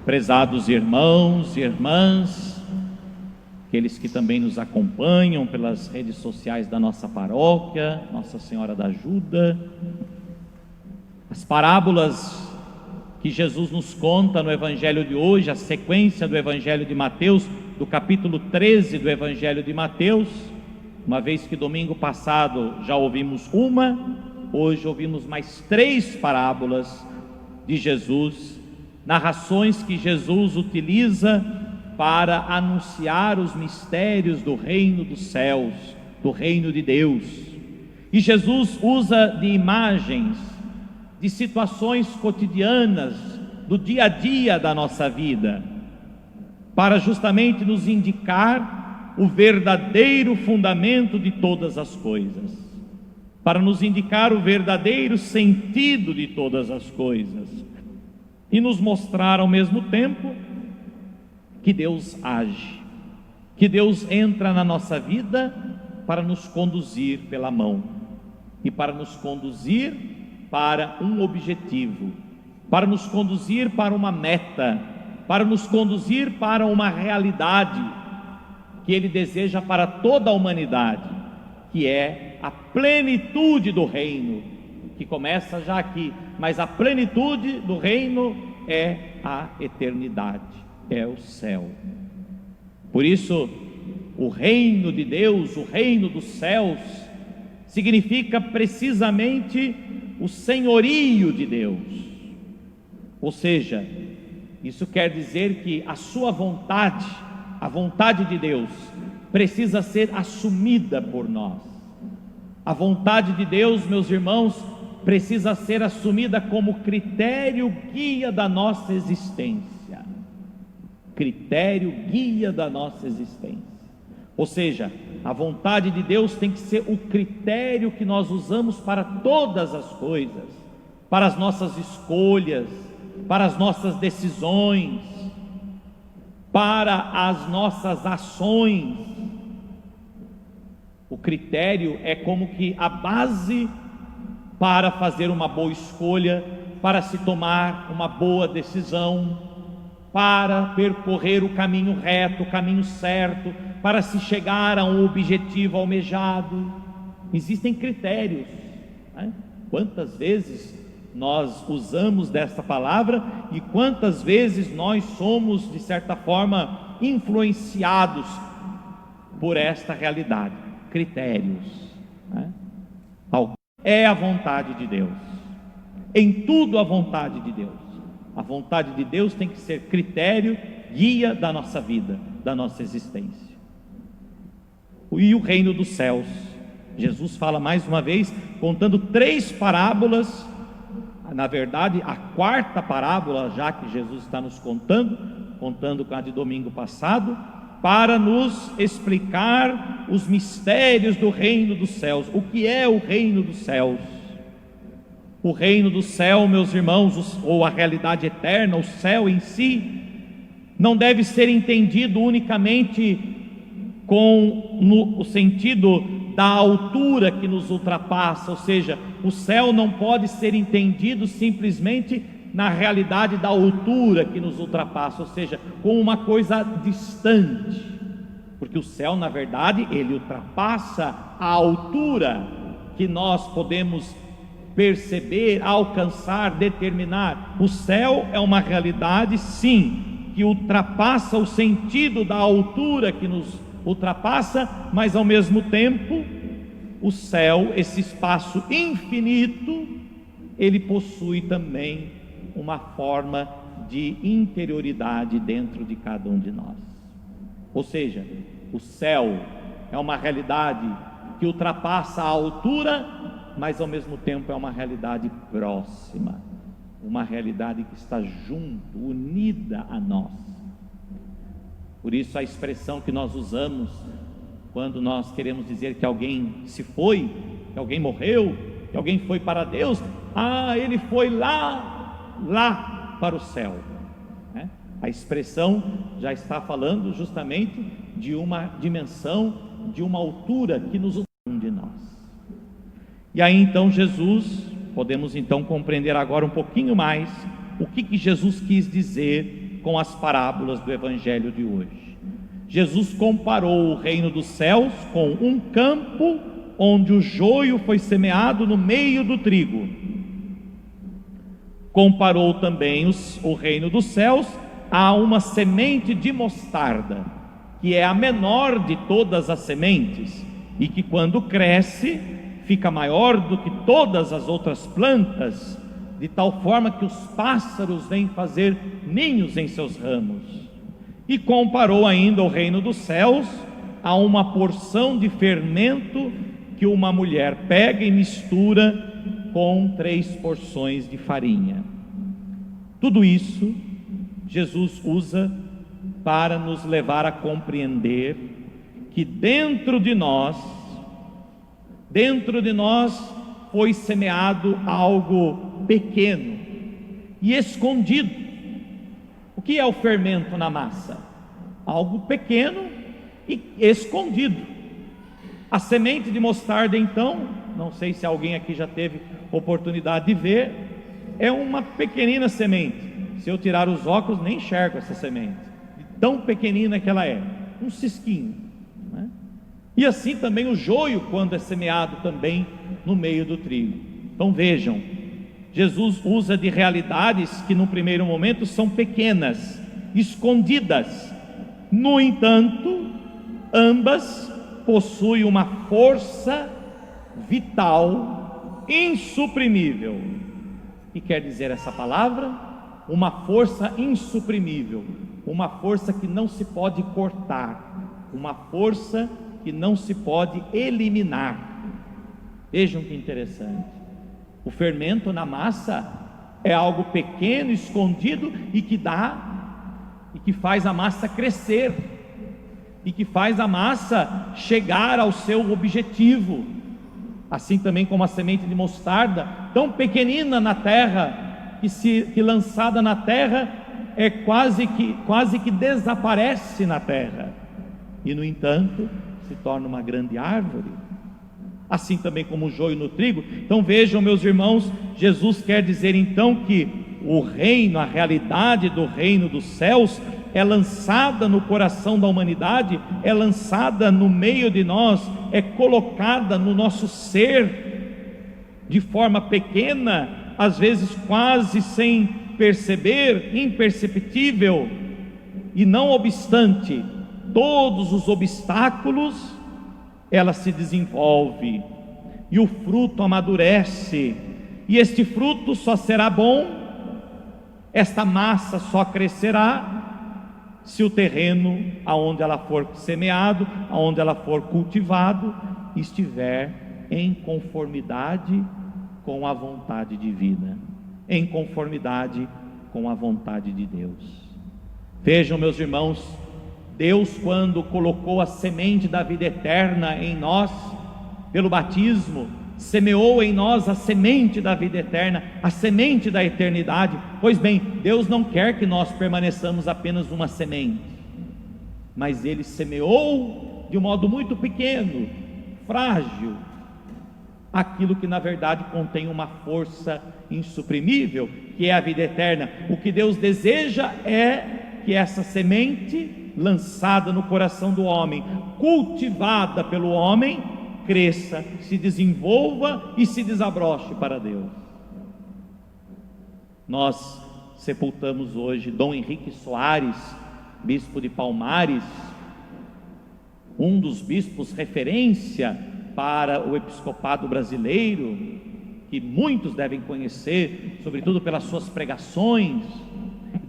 Prezados irmãos e irmãs, aqueles que também nos acompanham pelas redes sociais da nossa paróquia, Nossa Senhora da Ajuda, as parábolas que Jesus nos conta no Evangelho de hoje, a sequência do Evangelho de Mateus, do capítulo 13 do Evangelho de Mateus, uma vez que domingo passado já ouvimos uma, hoje ouvimos mais 3 parábolas de Jesus, narrações que Jesus utiliza para anunciar os mistérios do reino dos céus, do reino de Deus. E Jesus usa de imagens, de situações cotidianas, do dia a dia da nossa vida, para justamente nos indicar o verdadeiro fundamento de todas as coisas, para nos indicar o verdadeiro sentido de todas as coisas, e nos mostrar ao mesmo tempo que Deus age, que Deus entra na nossa vida para nos conduzir pela mão, e para nos conduzir para um objetivo, para nos conduzir para uma meta, para nos conduzir para uma realidade que Ele deseja para toda a humanidade, que é a plenitude do reino, que começa já aqui, mas a plenitude do reino é a eternidade, é o céu. Por isso, o reino de Deus, o reino dos céus, significa precisamente o senhorio de Deus. Ou seja, isso quer dizer que a sua vontade, a vontade de Deus, precisa ser assumida por nós. A vontade de Deus, meus irmãos, precisa ser assumida como critério guia da nossa existência. Critério guia da nossa existência. Ou seja, a vontade de Deus tem que ser o critério que nós usamos para todas as coisas, para as nossas escolhas, para as nossas decisões, para as nossas ações. O critério é como que a base para fazer uma boa escolha, para se tomar uma boa decisão, para percorrer o caminho reto, o caminho certo, para se chegar a um objetivo almejado. Existem critérios, né? Quantas vezes nós usamos desta palavra e quantas vezes nós somos, de certa forma, influenciados por esta realidade. Critérios, né? É a vontade de Deus, em tudo a vontade de Deus. A vontade de Deus tem que ser critério, guia da nossa vida, da nossa existência. E o reino dos céus, Jesus fala mais uma vez, contando 3 parábolas, na verdade a 4ª parábola já que Jesus está nos contando com a de domingo passado, para nos explicar os mistérios do reino dos céus. O que é o reino dos céus? O reino do céu, meus irmãos, ou a realidade eterna, o céu em si, não deve ser entendido unicamente no sentido da altura que nos ultrapassa, ou seja, o céu não pode ser entendido simplesmente na realidade da altura que nos ultrapassa, ou seja, como uma coisa distante, porque o céu, na verdade, ele ultrapassa a altura que nós podemos perceber, alcançar, determinar. O céu é uma realidade, sim, que ultrapassa o sentido da altura que nos ultrapassa, mas ao mesmo tempo, o céu, esse espaço infinito, ele possui também uma forma de interioridade dentro de cada um de nós. Ou seja, o céu é uma realidade que ultrapassa a altura, mas ao mesmo tempo é uma realidade próxima, uma realidade que está junto, unida a nós. Por isso a expressão que nós usamos quando nós queremos dizer que alguém se foi, que alguém morreu, que alguém foi para Deus, ele foi lá para o céu, né? A expressão já está falando justamente de uma dimensão, de uma altura que nos ultrapassa de nós. E aí então podemos então compreender agora um pouquinho mais o que Jesus quis dizer com as parábolas do Evangelho de hoje. Jesus comparou o reino dos céus com um campo onde o joio foi semeado no meio do trigo. Comparou também o reino dos céus a uma semente de mostarda, que é a menor de todas as sementes, e que quando cresce, fica maior do que todas as outras plantas, de tal forma que os pássaros vêm fazer ninhos em seus ramos. E comparou ainda o reino dos céus a uma porção de fermento que uma mulher pega e mistura com 3 porções de farinha. Tudo isso Jesus usa para nos levar a compreender que dentro de nós foi semeado algo pequeno e escondido. O que é o fermento na massa? Algo pequeno e escondido. A semente de mostarda, então, não sei se alguém aqui já teve oportunidade de ver, é uma pequenina semente. Se eu tirar os óculos, nem enxergo essa semente, tão pequenina que ela é, um cisquinho, né? E assim também o joio, quando é semeado também no meio do trigo. Então vejam, Jesus usa de realidades que no primeiro momento são pequenas, escondidas. No entanto, ambas possuem uma força vital insuprimível. E quer dizer essa palavra? Uma força insuprimível, uma força que não se pode cortar, uma força que não se pode eliminar. Vejam que interessante. O fermento na massa é algo pequeno, escondido e que faz a massa crescer, e que faz a massa chegar ao seu objetivo. Assim também como a semente de mostarda, tão pequenina na terra, que lançada na terra é quase que desaparece na terra, e no entanto se torna uma grande árvore. Assim também como o joio no trigo. Então vejam, meus irmãos, Jesus quer dizer então que o reino, a realidade do reino dos céus é lançada no coração da humanidade, é lançada no meio de nós, é colocada no nosso ser de forma pequena, às vezes quase sem perceber, imperceptível, e não obstante todos os obstáculos, ela se desenvolve e o fruto amadurece, e este fruto só será bom, esta massa só crescerá se o terreno aonde ela for semeado, aonde ela for cultivado, estiver em conformidade com a vontade divina, em conformidade com a vontade de Deus. Vejam, meus irmãos, Deus, quando colocou a semente da vida eterna em nós, pelo batismo, semeou em nós a semente da vida eterna, a semente da eternidade. Pois bem, Deus não quer que nós permaneçamos apenas uma semente, mas Ele semeou de um modo muito pequeno, frágil, aquilo que na verdade contém uma força insuprimível, que é a vida eterna. O que Deus deseja é que essa semente, lançada no coração do homem, cultivada pelo homem, cresça, se desenvolva e se desabroche para Deus. Nós sepultamos hoje Dom Henrique Soares, bispo de Palmares, um dos bispos referência para o episcopado brasileiro, que muitos devem conhecer, sobretudo pelas suas pregações.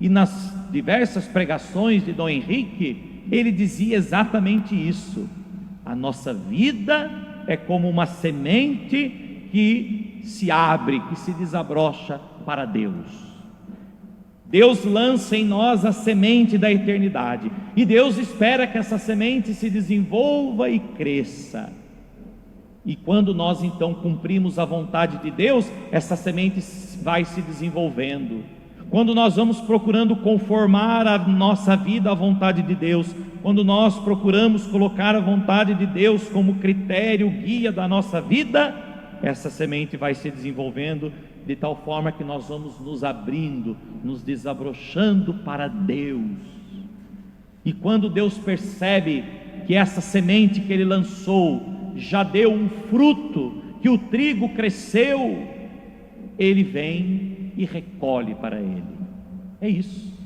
E nas diversas pregações de Dom Henrique, ele dizia exatamente isso: a nossa vida é como uma semente que se abre, que se desabrocha para Deus. Deus lança em nós a semente da eternidade, e Deus espera que essa semente se desenvolva e cresça. E quando nós então cumprimos a vontade de Deus, essa semente vai se desenvolvendo. Quando nós vamos procurando conformar a nossa vida à vontade de Deus, quando nós procuramos colocar a vontade de Deus como critério, guia da nossa vida, essa semente vai se desenvolvendo de tal forma que nós vamos nos abrindo, nos desabrochando para Deus. E quando Deus percebe que essa semente que Ele lançou já deu um fruto, que o trigo cresceu, Ele vem e recolhe para Ele. É isso.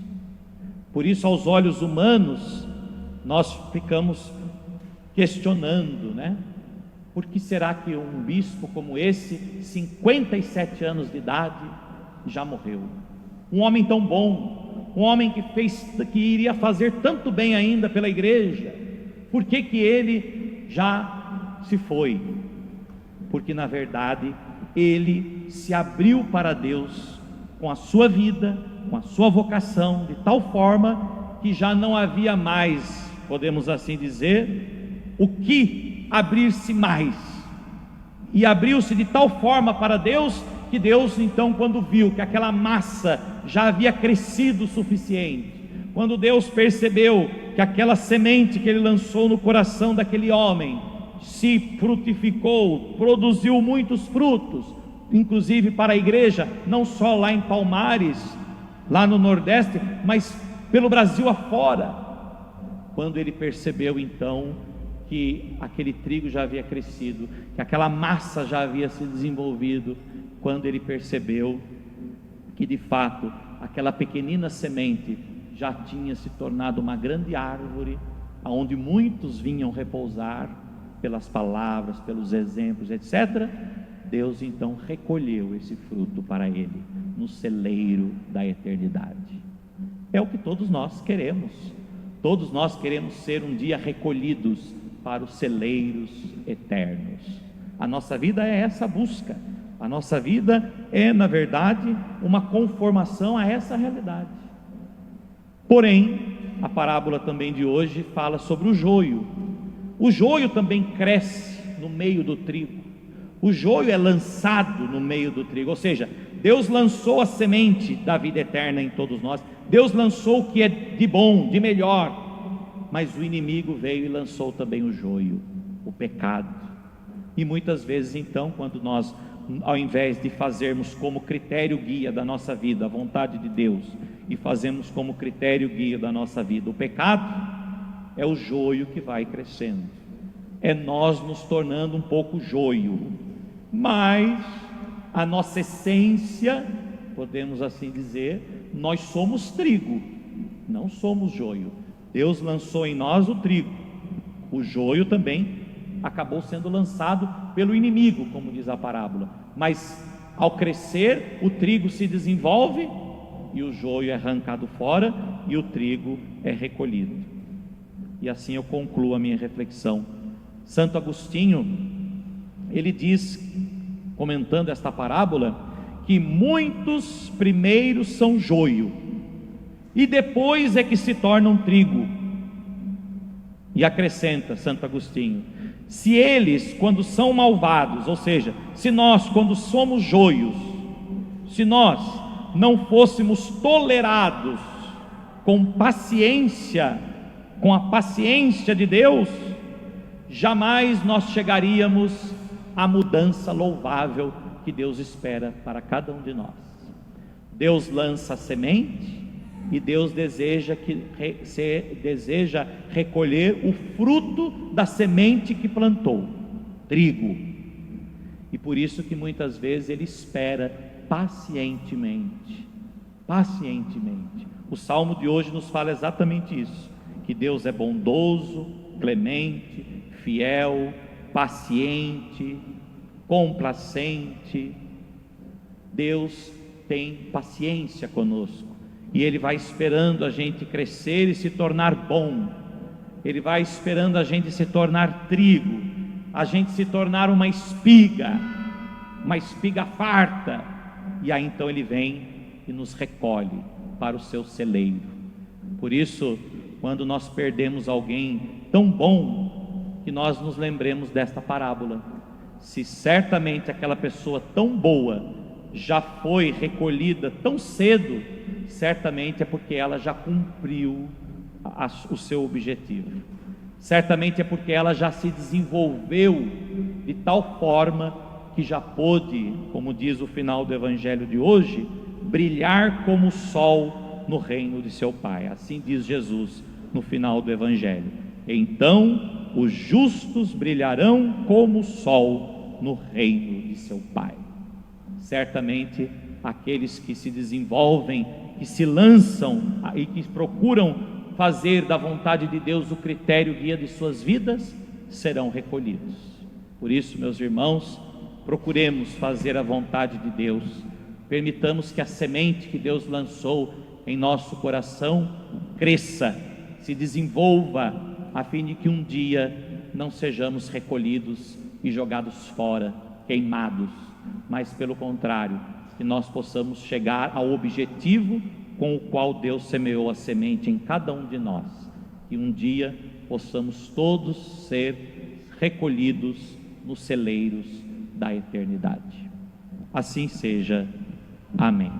Por isso, aos olhos humanos, nós ficamos questionando, né? Por que será que um bispo como esse, 57 anos de idade, já morreu? Um homem tão bom, um homem que iria fazer tanto bem ainda pela igreja, por que ele já se foi? Porque na verdade ele se abriu para Deus com a sua vida, com a sua vocação, de tal forma que já não havia mais, podemos assim dizer, o que abrir-se mais, e abriu-se de tal forma para Deus, que Deus então, quando viu que aquela massa já havia crescido o suficiente, quando Deus percebeu que aquela semente que Ele lançou no coração daquele homem se frutificou, produziu muitos frutos, inclusive para a igreja, não só lá em Palmares, lá no Nordeste, mas pelo Brasil afora. Quando Ele percebeu então que aquele trigo já havia crescido, que aquela massa já havia se desenvolvido, quando Ele percebeu que de fato aquela pequenina semente já tinha se tornado uma grande árvore, aonde muitos vinham repousar pelas palavras, pelos exemplos, etc., Deus então recolheu esse fruto para Ele no celeiro da eternidade. É o que todos nós queremos. Todos nós queremos ser um dia recolhidos para os celeiros eternos. A nossa vida é essa busca. A nossa vida é, na verdade, uma conformação a essa realidade. Porém, a parábola também de hoje fala sobre o joio. O joio também cresce no meio do trigo. O joio é lançado no meio do trigo, ou seja, Deus lançou a semente da vida eterna em todos nós. Deus lançou o que é de bom, de melhor, mas o inimigo veio e lançou também o joio, o pecado. E muitas vezes então, quando nós, ao invés de fazermos como critério guia da nossa vida a vontade de Deus, e fazemos como critério guia da nossa vida o pecado, é o joio que vai crescendo, é nós nos tornando um pouco joio, mas a nossa essência, podemos assim dizer, nós somos trigo, não somos joio. Deus lançou em nós o trigo, o joio também acabou sendo lançado pelo inimigo, como diz a parábola, mas ao crescer o trigo se desenvolve e o joio é arrancado fora e o trigo é recolhido. E assim eu concluo a minha reflexão. Santo Agostinho, ele diz, comentando esta parábola, que muitos primeiros são joio e depois é que se tornam trigo. E acrescenta Santo Agostinho: se eles, quando são malvados, ou seja, se nós, quando somos joios, se nós não fôssemos tolerados com paciência, com a paciência de Deus, jamais nós chegaríamos à mudança louvável que Deus espera para cada um de nós. Deus lança a semente e Deus deseja recolher o fruto da semente que plantou, trigo. E por isso que muitas vezes Ele espera pacientemente. O salmo de hoje nos fala exatamente isso, que Deus é bondoso, clemente, fiel, paciente, complacente. Deus tem paciência conosco e Ele vai esperando a gente crescer e se tornar bom. Ele vai esperando a gente se tornar trigo, a gente se tornar uma espiga farta, e aí então Ele vem e nos recolhe para o seu celeiro. Por isso, quando nós perdemos alguém tão bom, que nós nos lembremos desta parábola. Se certamente aquela pessoa tão boa já foi recolhida tão cedo, certamente é porque ela já cumpriu o seu objetivo, certamente é porque ela já se desenvolveu de tal forma que já pôde, como diz o final do Evangelho de hoje, brilhar como o sol no reino de seu Pai. Assim diz Jesus no final do Evangelho. Então os justos brilharão como o sol no reino de seu Pai. Certamente aqueles que se desenvolvem, que se lançam e que procuram fazer da vontade de Deus o critério guia de suas vidas, serão recolhidos. Por isso, meus irmãos, procuremos fazer a vontade de Deus, permitamos que a semente que Deus lançou em nosso coração cresça, se desenvolva, a fim de que um dia não sejamos recolhidos e jogados fora, queimados, mas pelo contrário, que nós possamos chegar ao objetivo com o qual Deus semeou a semente em cada um de nós, que um dia possamos todos ser recolhidos nos celeiros da eternidade. Assim seja. Amém.